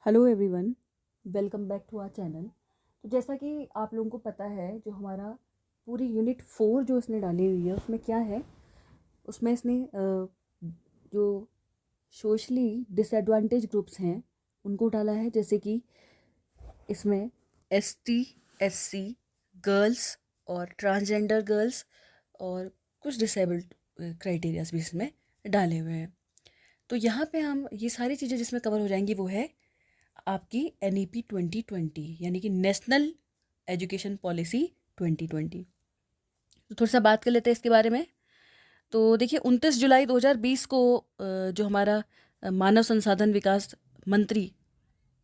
Hello everyone, welcome back to our channel. तो जैसा कि आप लोगों को पता है, जो हमारा पूरी यूनिट 4 जो इसने डाली हुई है उसमें क्या है, उसमें इसने जो सोशली डिसएडवांटेज ग्रुप्स हैं उनको डाला है। जैसे कि इसमें एसटी, एससी, गर्ल्स और ट्रांसजेंडर गर्ल्स और कुछ डिसेबल्ड क्राइटेरियाज भी इसमें डाले हुए हैं। तो यहाँ पे हम ये सारी चीज़ें जिसमें कवर हो जाएंगी वो है आपकी NEP 2020, यानी कि नेशनल एजुकेशन पॉलिसी 2020। तो थोड़ा सा बात कर लेते हैं इसके बारे में। तो देखिए 29 जुलाई 2020 को जो हमारा मानव संसाधन विकास मंत्री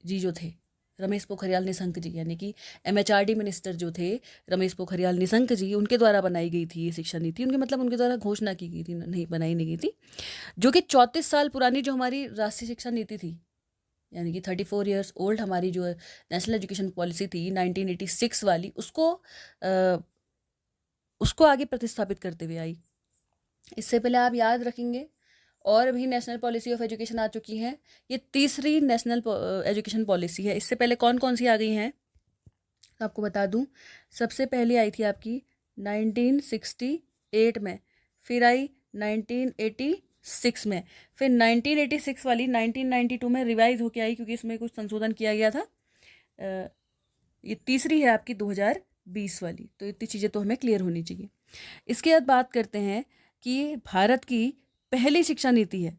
जी जो थे, रमेश पोखरियाल निशंक जी, यानी कि MHRD मिनिस्टर जो थे रमेश पोखरियाल निशंक जी, उनके द्वारा बनाई गई थी ये शिक्षा नीति। उनके मतलब उनके द्वारा घोषणा की गई थी, नहीं बनाई नहीं गई थी। जो कि 34 साल पुरानी जो हमारी राष्ट्रीय शिक्षा नीति थी, यानी कि 34 ईयर्स ओल्ड हमारी जो नेशनल एजुकेशन पॉलिसी थी 1986 वाली, उसको आगे प्रतिस्थापित करते हुए आई। इससे पहले आप याद रखेंगे और भी नेशनल पॉलिसी ऑफ एजुकेशन आ चुकी हैं। ये तीसरी नेशनल एजुकेशन पॉलिसी है। इससे पहले कौन कौन सी आ गई हैं आपको बता दूं। सबसे पहले आई थी आपकी 1968 में, फिर आई 1986 में, फिर 1986 वाली 1992 में रिवाइज होके आई क्योंकि इसमें कुछ संशोधन किया गया था। ये तीसरी है आपकी 2020 वाली। तो इतनी चीज़ें तो हमें क्लियर होनी चाहिए। इसके बाद बात करते हैं कि भारत की पहली शिक्षा नीति है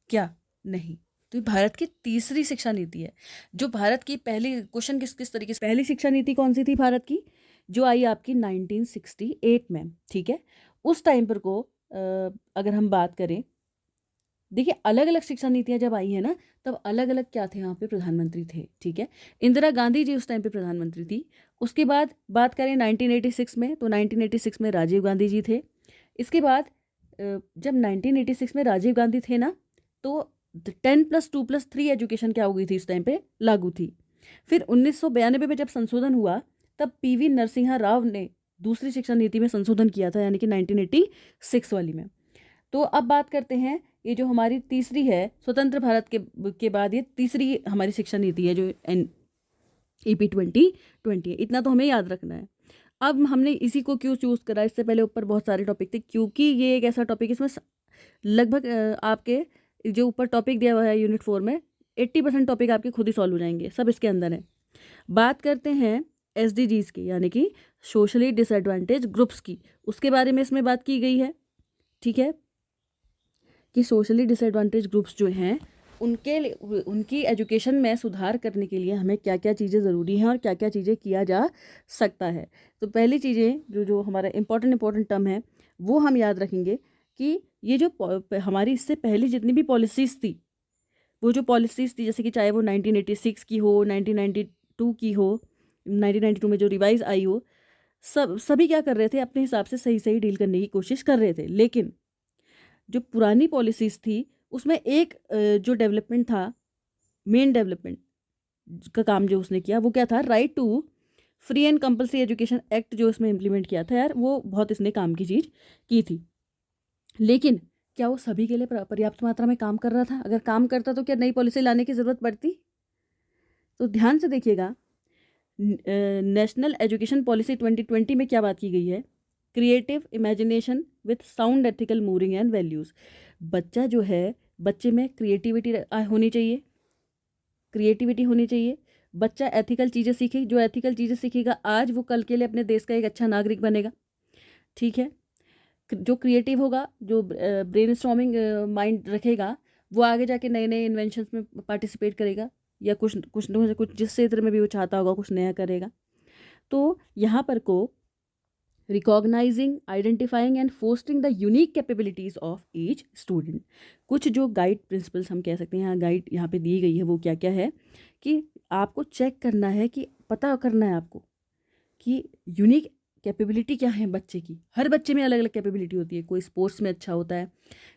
क्या? नहीं, तो ये भारत की तीसरी शिक्षा नीति है। जो भारत की पहली, क्वेश्चन किस किस तरीके से, पहली शिक्षा नीति कौन सी थी भारत की? जो आई आपकी 1968 में, ठीक है। उस टाइम पर को अगर हम बात करें, देखिए अलग अलग शिक्षा नीतियां जब आई है ना, तब अलग अलग क्या थे, यहाँ पे प्रधानमंत्री थे, ठीक है। इंदिरा गांधी जी उस टाइम पे प्रधानमंत्री थी। उसके बाद बात करें 1986 में, तो 1986 में राजीव गांधी जी थे। इसके बाद जब 1986 में राजीव गांधी थे ना, तो 10+2+3 एजुकेशन क्या हो गई थी इस टाइम पे, लागू थी। फिर 1992 में जब संशोधन हुआ, तब PV नरसिम्हा राव ने दूसरी शिक्षा नीति में संशोधन किया था, यानी कि 1986 वाली में। तो अब बात करते हैं, ये जो हमारी तीसरी है, स्वतंत्र भारत के बाद ये तीसरी हमारी शिक्षा नीति है जो NEP 2020 है। इतना तो हमें याद रखना है। अब हमने इसी को क्यों चूज़ करा, इससे पहले ऊपर बहुत सारे टॉपिक थे, क्योंकि ये एक ऐसा टॉपिक, इसमें लगभग आपके जो ऊपर टॉपिक दिया हुआ है यूनिट 4 में 80% टॉपिक आपके खुद ही सॉल्व हो जाएंगे, सब इसके अंदर है। बात करते हैं SDGs की, यानी कि सोशली डिसएडवांटेज ग्रुप्स की। उसके बारे में इसमें बात की गई है, ठीक है, कि सोशली डिसएडवांटेज ग्रुप्स जो हैं उनकी एजुकेशन में सुधार करने के लिए हमें क्या क्या चीज़ें ज़रूरी हैं और क्या क्या चीज़ें किया जा सकता है। तो पहली चीज़ें जो जो हमारा इंपॉर्टेंट टर्म है वो हम याद रखेंगे कि ये जो हमारी इससे पहले जितनी भी पॉलिसीज़ थी, वो जो पॉलिसीज़ थी, जैसे कि चाहे वो 1986 की हो, 1992 की हो, 1992 में जो रिवाइज आई हो, सभी क्या कर रहे थे, अपने हिसाब से सही सही डील करने की कोशिश कर रहे थे। लेकिन जो पुरानी पॉलिसीज़ थी उसमें एक जो डेवलपमेंट था, मेन डेवलपमेंट का काम जो उसने किया वो क्या था, right to free and compulsory education act जो इसमें इम्प्लीमेंट किया था यार, वो बहुत इसने काम की चीज़ की थी। लेकिन क्या वो सभी के लिए पर्याप्त मात्रा में काम कर रहा था? अगर काम करता तो क्या नई पॉलिसी लाने की ज़रूरत पड़ती? तो ध्यान से देखिएगा, नेशनल एजुकेशन पॉलिसी 2020 में क्या बात की गई है, creative imagination with sound ethical moving and values. बच्चा जो है, बच्चे में क्रिएटिविटी होनी चाहिए, क्रिएटिविटी होनी चाहिए। बच्चा एथिकल चीज़ें सीखे, जो एथिकल चीज़ें सीखेगा आज वो कल के लिए अपने देश का एक अच्छा नागरिक बनेगा, ठीक है। जो क्रिएटिव होगा, जो ब्रेन स्टॉर्मिंग माइंड रखेगा, वो आगे जाके नए नए इन्वेंशंस में पार्टिसिपेट करेगा, या कुछ कुछ न कुछ जिस क्षेत्र में भी वो चाहता होगा कुछ नया करेगा। तो यहाँ पर को recognising, identifying and fostering the unique capabilities of each student. कुछ जो गाइड प्रिंसिपल्स हम कह सकते हैं, यहाँ गाइड यहाँ पे दी गई है, वो क्या क्या है कि आपको चेक करना है, कि पता करना है आपको कि यूनिक कैपेबिलिटी क्या है बच्चे की। हर बच्चे में अलग अलग कैपेबिलिटी होती है, कोई स्पोर्ट्स में अच्छा होता है,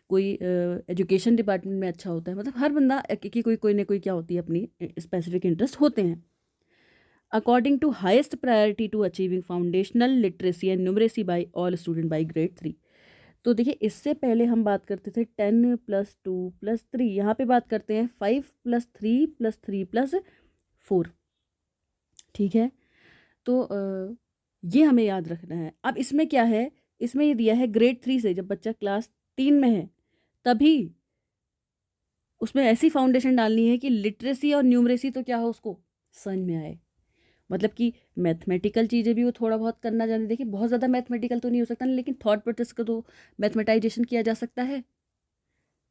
कोई एजुकेशन डिपार्टमेंट में अच्छा होता है, मतलब हर बंदा की कोई ना कोई क्या होती है, अपनी स्पेसिफिक इंटरेस्ट होते हैं। according to highest priority to achieving foundational literacy and numeracy by all student by grade 3। तो देखिए इससे पहले हम बात करते थे 10 + 2 + 3, यहाँ पे बात करते हैं 5 + 3 + 3 + 4। ठीक है, तो ये हमें याद रखना है। अब इसमें क्या है, इसमें ये दिया है ग्रेड 3 से, जब बच्चा क्लास 3 में है तभी उसमें ऐसी फाउंडेशन डालनी है कि लिटरेसी और न्यूमरेसी तो क्या हो उसको समझ में आए। मतलब कि मैथमेटिकल चीज़ें भी वो थोड़ा बहुत करना जाने। देखिए बहुत ज़्यादा मैथमेटिकल तो नहीं हो सकता ना, लेकिन थॉट प्रोसेस का तो मैथमेटाइजेशन किया जा सकता है।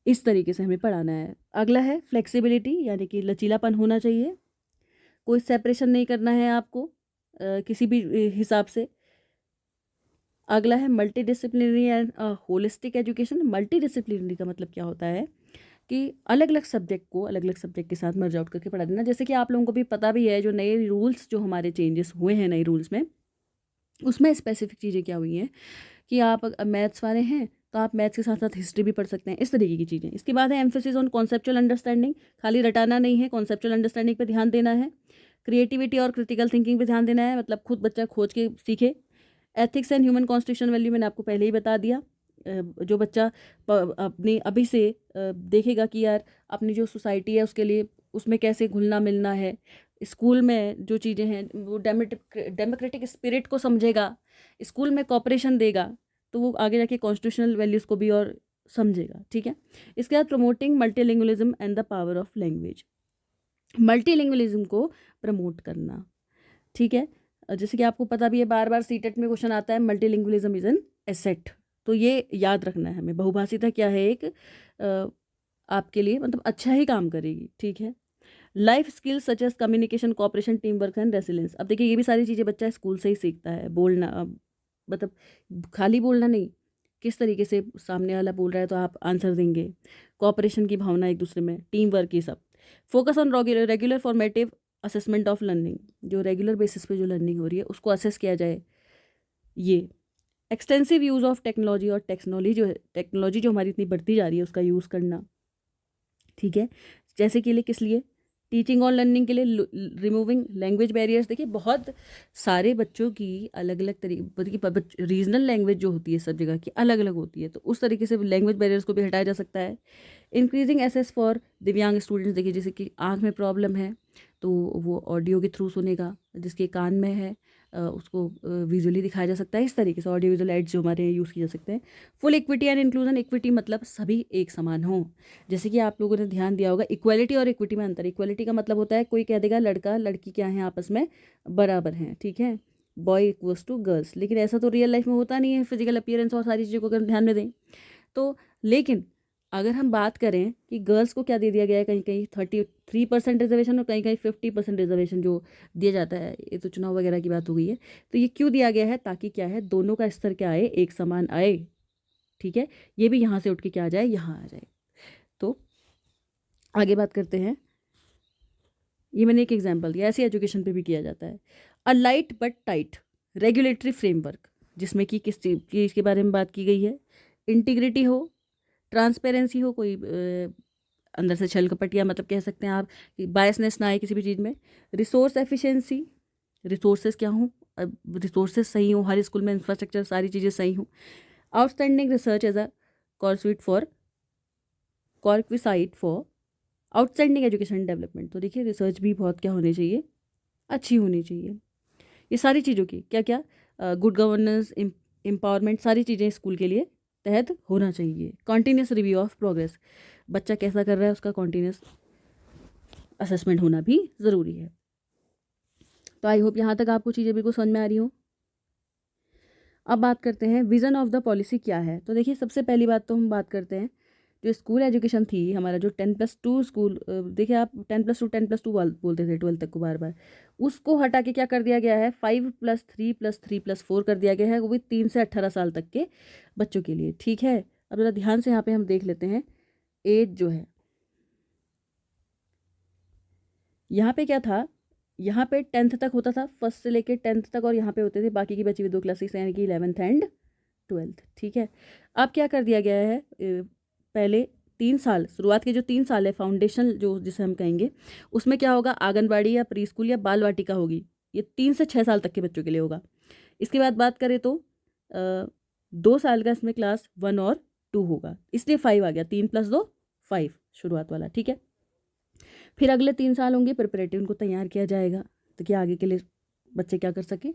इस तरीके से हमें पढ़ाना है। अगला है फ्लेक्सिबिलिटी, यानी कि लचीलापन होना चाहिए। कोई सेपरेशन नहीं करना है आपको किसी भी हिसाब से। अगला है multi disciplinary and holistic education. Multi disciplinary का मतलब क्या होता है कि अलग अलग सब्जेक्ट को अलग अलग सब्जेक्ट के साथ मर्ज आउट करके पढ़ा देना। जैसे कि आप लोगों को भी पता भी है, जो नए रूल्स जो हमारे चेंजेस हुए हैं नए रूल्स में, उसमें स्पेसिफिक चीज़ें क्या हुई हैं कि आप मैथ्स वाले हैं तो आप मैथ्स के साथ साथ हिस्ट्री भी पढ़ सकते हैं, इस तरीके की चीज़ें। इसके बाद है एम्फेसिस ऑन कॉन्सेप्चुअल अंडरस्टैंडिंग। खाली रटाना नहीं है, कॉन्सेप्चुअल अंडरस्टैंडिंग पे ध्यान देना है। क्रिएटिविटी और क्रिटिकल थिंकिंग पे ध्यान देना है, मतलब खुद बच्चा खोज के सीखे। Ethics and human constitution value मैंने आपको पहले ही बता दिया। जो बच्चा अपनी अभी से देखेगा कि यार अपनी जो सोसाइटी है उसके लिए उसमें कैसे घुलना मिलना है, स्कूल में जो चीज़ें हैं वो डेमोक्रेटिक स्पिरिट को समझेगा, स्कूल में कॉपरेशन देगा, तो वो आगे जाके कॉन्स्टिट्यूशनल वैल्यूज़ को भी और समझेगा। ठीक है, इसके बाद promoting multilingualism and the power of language. Multilingualism को प्रमोट करना। ठीक है, जैसे कि आपको पता भी है, बार बार सीटेट में क्वेश्चन आता है, मल्टीलिंगुअलिज्म इज एन एसेट। तो ये याद रखना है हमें। बहुभाषिता क्या है, एक आपके लिए मतलब अच्छा ही काम करेगी। ठीक है, life skills such as communication, cooperation, team work and resilience. अब देखिए ये भी सारी चीज़ें बच्चा स्कूल से ही सीखता है। बोलना मतलब खाली बोलना नहीं, किस तरीके से सामने वाला बोल रहा है तो आप आंसर देंगे, कोऑपरेशन की भावना एक दूसरे में, टीम वर्क, ये सब। Focus on regular formative assessment of learning, जो रेगुलर बेसिस पे जो लर्निंग हो रही है उसको असेस किया जाए। ये एक्सटेंसिव यूज़ ऑफ टेक्नोलॉजी, और टेक्नोलॉजी जो हमारी इतनी बढ़ती जा रही है उसका यूज़ करना। ठीक है, जैसे कि लिए किस लिए, टीचिंग और लर्निंग के लिए, रिमूविंग लैंग्वेज बैरियर्स। देखिए बहुत सारे बच्चों की अलग अलग तरीके, रीजनल लैंग्वेज जो होती है सब जगह की अलग अलग होती है, तो उस तरीके से लैंग्वेज बैरियर्स को भी हटाया जा सकता है। इंक्रीजिंग एसेस फॉर दिव्यांग स्टूडेंट्स। देखिए जैसे कि आँख में प्रॉब्लम है तो वो ऑडियो के थ्रू सुनेगा, जिसके कान में है उसको विजुअली दिखाया जा सकता है। इस तरीके से ऑडियो विजुअल एड्स जो हमारे यूज़ किए जा सकते हैं। Full equity and inclusion. Equity मतलब सभी एक समान हों। जैसे कि आप लोगों ने ध्यान दिया होगा, इक्वालिटी और इक्विटी में अंतर। इक्वालिटी का मतलब होता है कोई कह देगा लड़का लड़की क्या है आपस में बराबर हैं, ठीक है, बॉय इक्वल्स टू गर्ल्स, लेकिन ऐसा तो रियल लाइफ में होता नहीं है। फिजिकल अपीयरेंस और सारी चीज़ों को अगर ध्यान में दें तो, लेकिन अगर हम बात करें कि गर्ल्स को क्या दे दिया गया है, कहीं कहीं 33% रिजर्वेशन और कहीं कहीं 50% रिजर्वेशन जो दिया जाता है, ये तो चुनाव वगैरह की बात हो गई है। तो ये क्यों दिया गया है, ताकि क्या है दोनों का स्तर क्या आए, एक समान आए। ठीक है, ये भी यहाँ से उठ के क्या आ जाए, यहाँ आ जाए। तो आगे बात करते हैं। ये मैंने एक एग्जांपल दिया, ऐसे एजुकेशन पे भी किया जाता है। A light but tight regulatory framework, जिसमें कि किस चीज़ के बारे में बात की गई है, इंटीग्रिटी हो, ट्रांसपेरेंसी हो, कोई अंदर से छल कपट, या मतलब कह सकते हैं आप कि बायसनेस ना आए किसी भी चीज़ में। रिसोर्स एफिशिएंसी, रिसोर्सेज क्या हों, रिसोर्सेज सही हों, हर स्कूल में इंफ्रास्ट्रक्चर सारी चीज़ें सही हों। Outstanding research as a corequisite for outstanding education development. तो देखिए रिसर्च भी बहुत क्या होनी चाहिए, अच्छी होनी चाहिए। ये सारी चीज़ों की क्या क्या, गुड गवर्नेंस, एम्पावरमेंट, सारी चीज़ें स्कूल के लिए तहत होना चाहिए। कॉन्टीन्यूस रिव्यू ऑफ प्रोग्रेस, बच्चा कैसा कर रहा है उसका कॉन्टीन्यूस असेसमेंट होना भी ज़रूरी है। तो आई होप यहाँ तक आपको चीज़ें बिल्कुल समझ में आ रही हो। अब बात करते हैं विज़न ऑफ द पॉलिसी क्या है। तो देखिए सबसे पहली बात तो हम बात करते हैं जो स्कूल एजुकेशन थी हमारा, जो 10+2 स्कूल, देखिए आप 10+2 बोलते थे 12 तक को बार बार, उसको हटा के क्या कर दिया गया है, 5+3+3+4 कर दिया गया है, वो भी 3 से 18 साल तक के बच्चों के लिए। ठीक है, अब ज़रा ध्यान से यहाँ पे हम देख लेते हैं एज जो है, यहाँ पे क्या था, यहाँ पे 10th तक होता था, फर्स्ट से लेके 10th तक, और यहाँ पे होते थे बाकी की बची हुई 2 क्लासेस, यानी कि 11th एंड 12th। ठीक है, अब क्या कर दिया गया है, पहले 3 साल, शुरुआत के जो 3 साल है फाउंडेशन जो जिसे हम कहेंगे, उसमें क्या होगा, आंगनबाड़ी या प्री स्कूल या बाल वाटिका होगी। ये 3 से 6 साल तक के बच्चों के लिए होगा। इसके बाद बात करें तो 2 साल का इसमें क्लास 1 और 2 होगा, इसलिए 5 आ गया, 3 + 2 5 शुरुआत वाला, ठीक है। फिर अगले 3 साल होंगे प्रिपरेटरी, उनको तैयार किया जाएगा तो कि आगे के लिए बच्चे क्या कर सकें।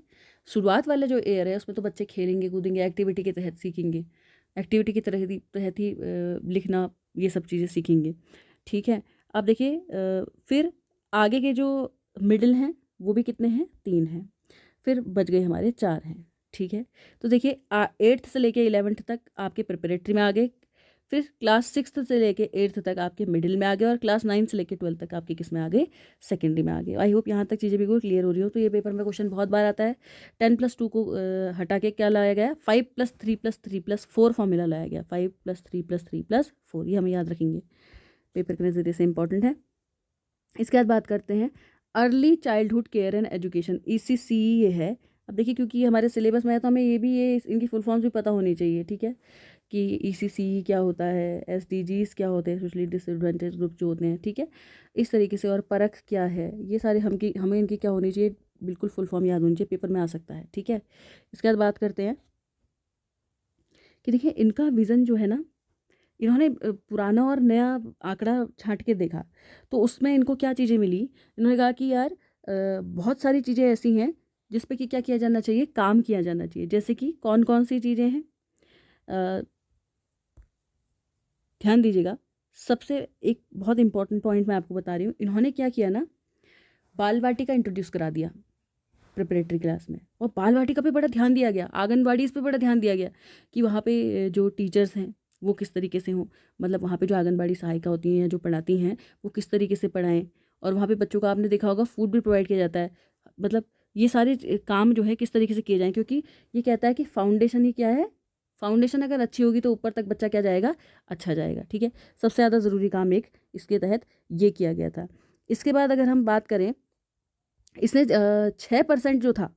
शुरुआत वाला जो ईयर है उसमें तो बच्चे खेलेंगे कूदेंगे, एक्टिविटी के तहत सीखेंगे, एक्टिविटी के तहत ही लिखना ये सब चीज़ें सीखेंगे, ठीक है। अब देखिए फिर आगे के जो मिडिल हैं वो भी कितने हैं, 3 हैं, फिर बच गए हमारे 4 हैं, ठीक है। तो देखिए 8th से लेके 11th तक आपके प्रिपरेटरी में आ गए, फिर क्लास 6th से लेके 8th तक आपके मिडिल में आ गए, और क्लास 9 से लेके 12th तक आपके किस में आ गए, सेकेंडरी में आ गए। आई होप यहाँ तक चीज़ें बिल्कुल क्लियर हो रही हो। तो ये पेपर में क्वेश्चन बहुत बार आता है। 10 + 2 को हटा के क्या लाया गया, 5 + 3 + 3 + 4 फॉर्मूला लाया गया, 5 + 3 + 3 + 4, ये हमें याद रखेंगे, पेपर के नज़रिए से इंपॉर्टेंट है। इसके बाद बात करते हैं early childhood care and education, ECC ये है। अब देखिए क्योंकि हमारे सिलेबस में है तो हमें ये इनकी फुल फॉर्म्स भी पता होनी चाहिए, ठीक है, कि ECC क्या होता है, SDGs क्या होते हैं, सोशली डिसएडवांटेज ग्रुप जो होते हैं, ठीक है, इस तरीके से, और परख क्या है, ये सारे हमें इनकी क्या होनी चाहिए, बिल्कुल फुल फॉर्म याद होनी चाहिए, पेपर में आ सकता है, ठीक है। इसके बाद बात करते हैं कि देखिए इनका विज़न जो है ना, इन्होंने पुराना और नया आंकड़ा छांट के देखा तो उसमें इनको क्या चीज़ें मिली। इन्होंने कहा कि यार बहुत सारी चीज़ें ऐसी हैं जिस पे कि क्या किया जाना चाहिए, काम किया जाना चाहिए। जैसे कि कौन कौन सी चीज़ें हैं, अ, ध्यान दीजिएगा। सबसे एक बहुत इंपॉर्टेंट पॉइंट मैं आपको बता रही हूँ, इन्होंने क्या किया ना, बाल वाटिका इंट्रोड्यूस करा दिया प्रिपरेटरी क्लास में, और बाल वाटिका पे बड़ा ध्यान दिया गया, आंगनबाड़ी इस पे बड़ा ध्यान दिया गया कि वहाँ पे जो टीचर्स हैं वो किस तरीके से हों, मतलब वहाँ पे जो आंगनबाड़ी सहायिका होती हैं या जो पढ़ाती हैं वो किस तरीके से पढ़ाएं, और वहाँ पे बच्चों का आपने देखा होगा फूड भी प्रोवाइड किया जाता है। मतलब ये सारे काम जो है किस तरीके से किए जाएँ, क्योंकि ये कहता है कि फाउंडेशन ही क्या है, फाउंडेशन अगर अच्छी होगी तो ऊपर तक बच्चा क्या जाएगा, अच्छा जाएगा, ठीक है। सबसे ज़्यादा ज़रूरी काम एक इसके तहत ये किया गया था। इसके बाद अगर हम बात करें, इसने 6% जो था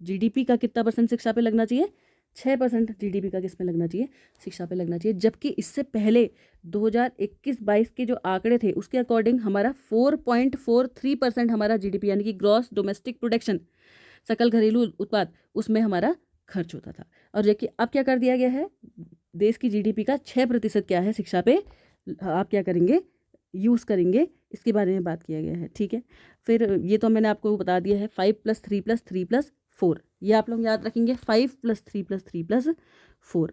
GDP का, कितना परसेंट शिक्षा पे लगना चाहिए, 6% GDP का किस पे लगना चाहिए, शिक्षा पे लगना चाहिए। जबकि इससे पहले 2021-22 के जो आंकड़े थे उसके अकॉर्डिंग हमारा 4.43% हमारा GDP यानी कि ग्रॉस डोमेस्टिक प्रोडक्शन, सकल घरेलू उत्पाद, उसमें हमारा खर्च होता था। और देखिए अब क्या कर दिया गया है, देश की GDP का 6% क्या है, शिक्षा पे आप क्या करेंगे, यूज़ करेंगे, इसके बारे में बात किया गया है, ठीक है। फिर ये तो मैंने आपको बता दिया है, 5 + 3 + 3 + 4, ये आप लोग याद रखेंगे, 5 + 3 + 3 + 4,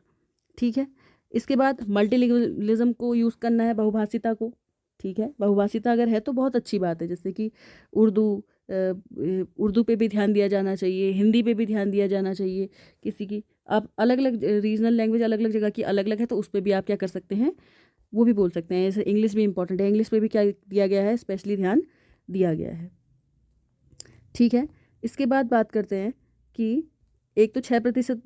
ठीक है। इसके बाद मल्टीलिंगुअलिज्म को यूज़ करना है, बहुभाषिता को, ठीक है। बहुभाषिता अगर है तो बहुत अच्छी बात है, जैसे कि उर्दू पे भी ध्यान दिया जाना चाहिए, हिंदी पे भी ध्यान दिया जाना चाहिए। किसी की आप अलग अलग रीजनल लैंग्वेज अलग अलग जगह की अलग अलग है तो उस पर भी आप क्या कर सकते हैं, वो भी बोल सकते हैं। जैसे इंग्लिश भी इंपॉर्टेंट है, इंग्लिश पे भी क्या दिया गया है, स्पेशली ध्यान दिया गया है, ठीक है। इसके बाद बात करते हैं कि एक तो 6%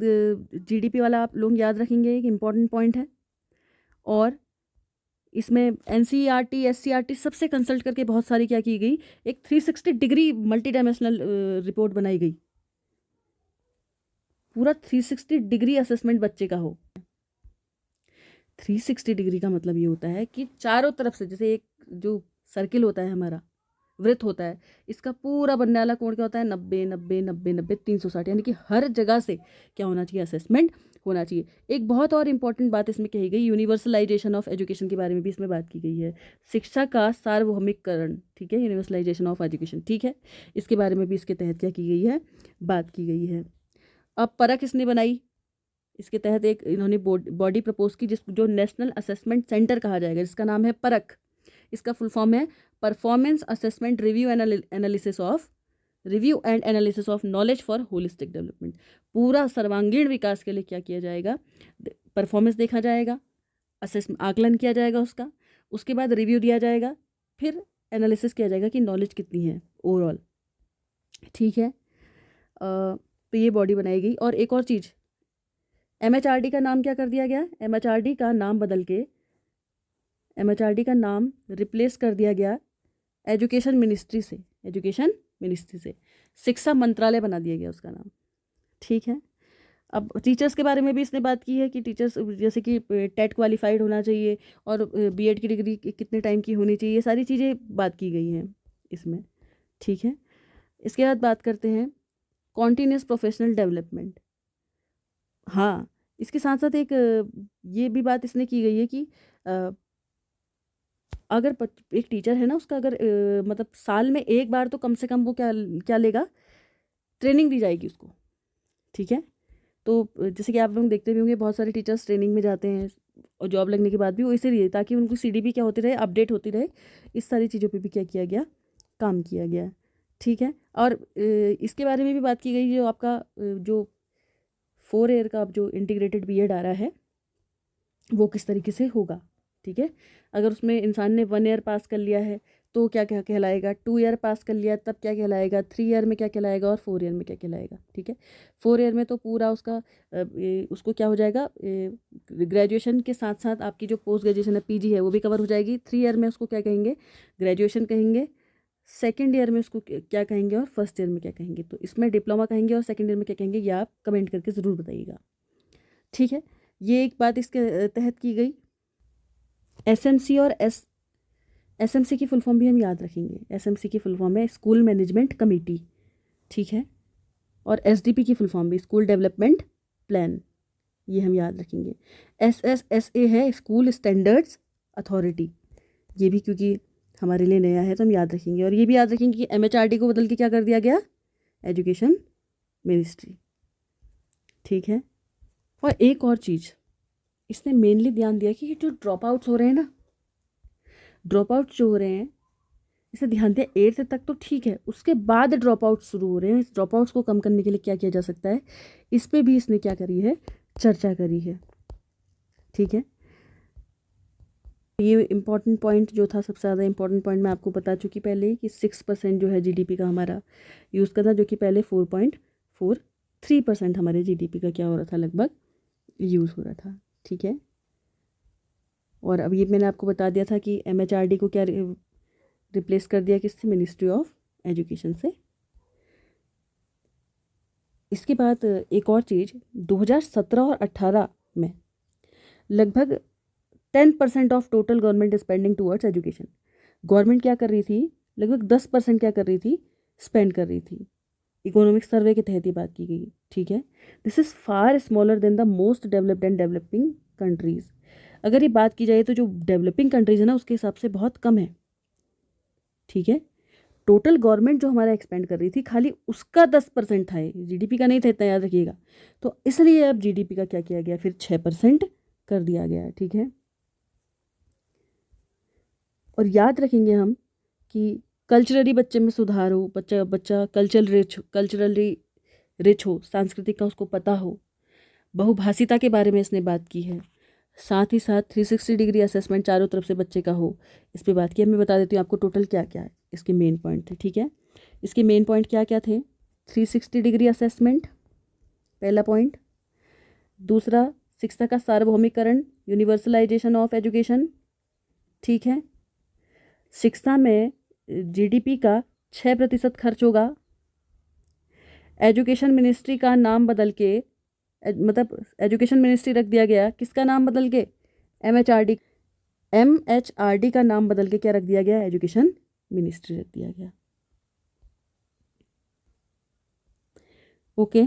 GDP वाला आप लोग याद रखेंगे, एक इम्पॉर्टेंट पॉइंट है। और इसमें NCERT SCERT सबसे कंसल्ट करके बहुत सारी क्या की गई, एक 360 डिग्री मल्टी डायमेंशनल रिपोर्ट बनाई गई, पूरा 360 डिग्री असेसमेंट बच्चे का हो। 360 डिग्री का मतलब ये होता है कि चारों तरफ से, जैसे एक जो सर्किल होता है हमारा, वृत्त होता है, इसका पूरा बनने वाला कोण क्या होता है, 90 90 90 90 360, यानी कि हर जगह से क्या होना चाहिए, असेसमेंट होना चाहिए। एक बहुत और इम्पॉर्टेंट बात इसमें कही गई, यूनिवर्सलाइजेशन ऑफ एजुकेशन के बारे में भी इसमें बात की गई है, शिक्षा का सार्वभौमिककरण, ठीक है, यूनिवर्सलाइजेशन ऑफ एजुकेशन, ठीक है, इसके बारे में भी इसके तहत क्या की गई है, बात की गई है। अब परख इसने बनाई, इसके तहत एक इन्होंने बॉडी प्रपोज की, जिस जो नेशनल असेसमेंट सेंटर कहा जाएगा, जिसका नाम है परख। इसका फुल फॉर्म है performance assessment review and analysis of knowledge for holistic development. पूरा सर्वांगीण विकास के लिए क्या किया जाएगा, परफॉर्मेंस देखा जाएगा, आकलन किया जाएगा उसका, उसके बाद रिव्यू दिया जाएगा, फिर एनालिसिस किया जाएगा कि नॉलेज कितनी है ओवरऑल, ठीक है। तो ये बॉडी बनाई गई। और एक और चीज़, MHRD का नाम क्या कर दिया गया, MHRD का नाम बदल के MHRD का नाम रिप्लेस कर दिया गया एजुकेशन मिनिस्ट्री से, शिक्षा मंत्रालय बना दिया गया उसका नाम, ठीक है। अब टीचर्स के बारे में भी इसने बात की है कि टीचर्स जैसे कि टेट क्वालिफाइड होना चाहिए और BEd की डिग्री कितने टाइम की होनी चाहिए, ये सारी चीज़ें बात की गई हैं इसमें, ठीक है। इसके बाद बात करते हैं कॉन्टीन्यूस प्रोफेशनल डेवलपमेंट। हाँ, इसके साथ साथ एक ये भी बात इसने की गई है कि अगर एक टीचर है ना, उसका अगर मतलब साल में एक बार तो कम से कम वो क्या क्या लेगा, ट्रेनिंग दी जाएगी उसको। ठीक है, तो जैसे कि आप लोग देखते भी होंगे बहुत सारे टीचर्स ट्रेनिंग में जाते हैं और जॉब लगने के बाद भी, वो इसीलिए ताकि उनको सीडीपी क्या होती रहे, अपडेट होती रहे। इस सारी चीज़ों पे भी क्या किया गया, काम किया गया। ठीक है, और इसके बारे में भी बात की गई जो आपका जो 4 ईयर का अब जो इंटीग्रेटेड बीएड आ रहा है वो किस तरीके से होगा। ठीक है, अगर उसमें इंसान ने 1 ईयर पास कर लिया है तो क्या क्या कहलाएगा, 2 ईयर पास कर लिया तब क्या कहलाएगा, 3 ईयर में क्या कहलाएगा और 4 ईयर में क्या कहलाएगा। ठीक है, 4 ईयर में तो पूरा उसका उसको क्या हो जाएगा, ग्रेजुएशन के साथ साथ आपकी जो पोस्ट ग्रेजुएशन है पीजी है वो भी कवर हो जाएगी। 3 ईयर में उसको क्या कहेंगे, ग्रेजुएशन कहेंगे। सेकेंड ईयर में उसको क्या कहेंगे और फर्स्ट ईयर में क्या कहेंगे। तो इसमें डिप्लोमा कहेंगे और सेकेंड ईयर में क्या कहेंगे, ये आप कमेंट करके ज़रूर बताइएगा। ठीक है, ये एक बात इसके तहत की गई। एसएमसी और एसएमसी की फुल फॉर्म भी हम याद रखेंगे। एसएमसी की फुल फॉर्म है स्कूल मैनेजमेंट कमेटी। ठीक है, और एसडीपी की फुल फॉर्म भी स्कूल डेवलपमेंट प्लान, ये हम याद रखेंगे। एसएसएसए है स्कूल स्टैंडर्ड्स अथॉरिटी, ये भी क्योंकि हमारे लिए नया है तो हम याद रखेंगे। और ये भी याद रखेंगे कि एमएचआरडी को बदल के क्या कर दिया गया, एजुकेशन मिनिस्ट्री। ठीक है, और एक और चीज़ इसने मेनली ध्यान दिया कि जो ड्रॉप आउट्स हो रहे हैं ना, ड्रॉप आउट्स जो हो रहे हैं, इसे ध्यान दिया 8th तक तो ठीक है, उसके बाद ड्रॉप आउट शुरू हो रहे हैं। इस ड्रॉप आउट्स को कम करने के लिए क्या किया जा सकता है, इस पर भी इसने क्या करी है, चर्चा करी है। ठीक है, ये इम्पॉर्टेंट पॉइंट जो था, सबसे ज़्यादा इम्पॉर्टेंट पॉइंट मैं आपको बता चुकी पहले ही कि 6% जो है जीडीपी का हमारा यूज़ का था, जो कि पहले 4.43% हमारे जीडीपी का क्या हो रहा था, लगभग यूज़ हो रहा था। ठीक है, और अब ये मैंने आपको बता दिया था कि एमएचआरडी को क्या रिप्लेस कर दिया, किससे, मिनिस्ट्री ऑफ एजुकेशन से। इसके बाद एक और चीज़, 2017 और 18 में लगभग 10% of total government spending towards education, government क्या कर रही थी, लगभग 10% क्या कर रही थी, स्पेंड कर रही थी। इकोनॉमिक सर्वे के तहत ये बात की गई। ठीक है, this is far smaller than the most developed and developing countries. अगर ये बात की जाए तो जो डेवलपिंग कंट्रीज़ है ना, उसके हिसाब से बहुत कम है। ठीक है, टोटल गवर्नमेंट जो हमारा एक्सपेंड कर रही थी खाली उसका 10% था, जीडीपी का नहीं था, इतना याद रखिएगा। तो इसलिए अब जीडीपी का क्या किया गया, फिर 6% कर दिया गया। ठीक है, और याद रखेंगे हम कि कल्चरली बच्चे में सुधार हो, बच्चा कल्चरली रिच हो, सांस्कृतिक का उसको पता हो। बहुभाषिता के बारे में इसने बात की है। साथ ही साथ 360 डिग्री असेसमेंट चारों तरफ से बच्चे का हो, इस पर बात की है। मैं बता देती हूँ आपको टोटल क्या क्या है इसके मेन पॉइंट थे। ठीक है, इसके मेन पॉइंट क्या क्या थे, 360 डिग्री असेसमेंट पहला पॉइंट। दूसरा, शिक्षा का सार्वभौमिकरण, यूनिवर्सलाइजेशन ऑफ एजुकेशन। ठीक है, शिक्षा में जीडीपी का 6% खर्च होगा। एजुकेशन मिनिस्ट्री का नाम बदल के मतलब एजुकेशन मिनिस्ट्री रख दिया गया, किसका नाम बदल के, एमएचआरडी का नाम बदल के क्या रख दिया गया, एजुकेशन मिनिस्ट्री रख दिया गया। ओके,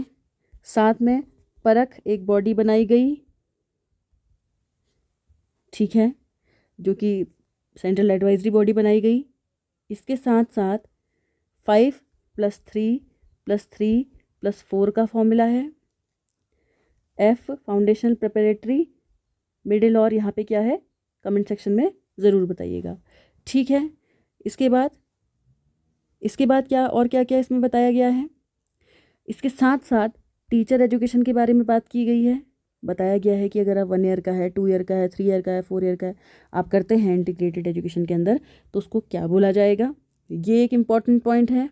साथ में परख एक बॉडी बनाई गई। ठीक है, जो कि सेंट्रल एडवाइजरी बॉडी बनाई गई। इसके साथ साथ 5+3+3+4 का फॉर्मूला है। एफ फाउंडेशनल प्रिपरेटरी मिडिल, और यहाँ पे क्या है, कमेंट सेक्शन में ज़रूर बताइएगा। ठीक है, इसके बाद क्या और क्या क्या इसमें बताया गया है। इसके साथ साथ टीचर एजुकेशन के बारे में बात की गई है। बताया गया है कि अगर आप 1 ईयर का है, 2 ईयर का है, 3 ईयर का है, 4 ईयर का है, आप करते हैं इंटीग्रेटेड एजुकेशन के अंदर, तो उसको क्या बोला जाएगा। ये एक इम्पॉर्टेंट पॉइंट है।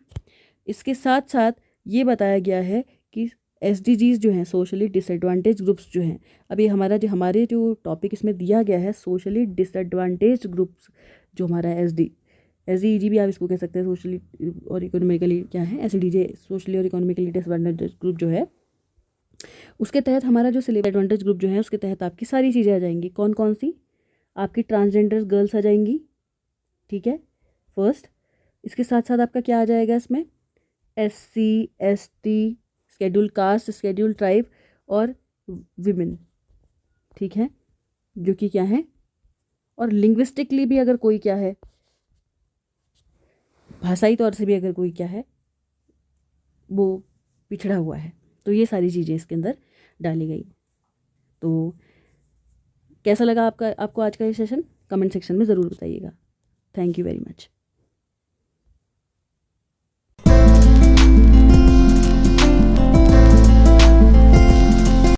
इसके साथ साथ ये बताया गया है कि एसडीजीज जो हैं, सोशली डिसएडवांटेज ग्रुप्स जो हैं, अभी हमारे जो टॉपिक इसमें दिया गया है सोशली डिसएडवांटेज ग्रुप्स, जो हमारा एसडीजी भी आप इसको कह सकते हैं, सोशली और इकोनॉमिकली क्या है, एसडीजे सोशली और इकोनॉमिकली डिसएडवांटेज ग्रुप जो है, उसके तहत हमारा जो सिलेबस एडवांटेज ग्रुप जो है उसके तहत आपकी सारी चीज़ें आ जाएंगी। कौन कौन सी, आपकी ट्रांसजेंडर गर्ल्स आ जाएंगी। ठीक है, फर्स्ट। इसके साथ साथ आपका क्या आ जाएगा इसमें, SC ST, schedule caste, schedule tribe और विमेन। ठीक है, जो कि क्या है, और लिंग्विस्टिकली भी अगर कोई क्या है, भाषाई तौर से भी अगर कोई क्या है वो पिछड़ा हुआ है। तो ये सारी चीज़ें इसके अंदर डाली गई। तो कैसा लगा आपको आज का ये सेशन? कमेंट सेक्शन में ज़रूर बताइएगा। Thank you very much.